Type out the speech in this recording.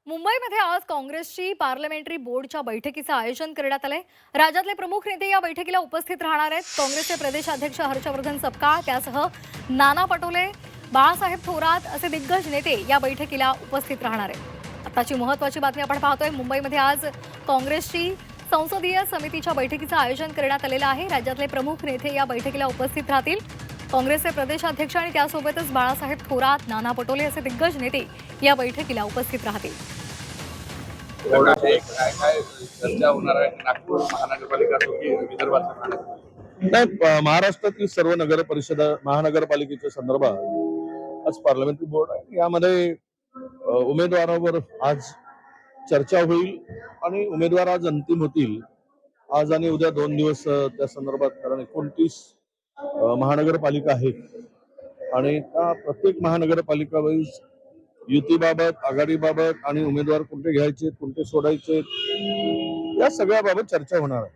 मुंबईमध्ये आज काँग्रेसची पार्लमेंटरी बोर्डच्या बैठकीचं आयोजन करण्यात आलंय। राज्यातले प्रमुख नेते या बैठकीला उपस्थित राहणार आहेत। काँग्रेसचे प्रदेशाध्यक्ष हर्षवर्धन सपकाळ त्यासह नाना पटोले, बाळासाहेब थोरात असे दिग्गज नेते या बैठकीला उपस्थित राहणार आहेत। आताची महत्त्वाची बातमी आपण पाहतोय। मुंबईमध्ये आज काँग्रेसची संसदीय समितीच्या बैठकीचं आयोजन करण्यात आलेलं आहे। राज्यातले प्रमुख नेते या बैठकीला उपस्थित राहतील। काँग्रेसचे प्रदेशाध्यक्ष आणि त्यासोबतच बाळासाहेब थोरात, नाना पटोले असे दिग्गज नेते या बैठकीला उपस्थित राहतील। चर्चा होणार आहे नागपूर महानगरपालिका की विदर्भात नाही, महाराष्ट्रातील सर्व नगर परिषद महानगरपालिकेच्या संदर्भात आज पार्लमेंटरी बोर्ड आहे। यामध्ये उमेदवारांवर आज चर्चा होईल आणि उमेदवार आज अंतिम होतील। आज आणि उद्या 2 दिवस त्या संदर्भात, कारण 29 महानगरपालिका आहेत आणि त्या प्रत्येक महानगरपालिका वाईज युतीबाबत, आघाडीबाबत आणि उमेदवार कोणते घ्यायचे, कोणते सोडायचे, या सगळ्याबाबत चर्चा होणार आहे।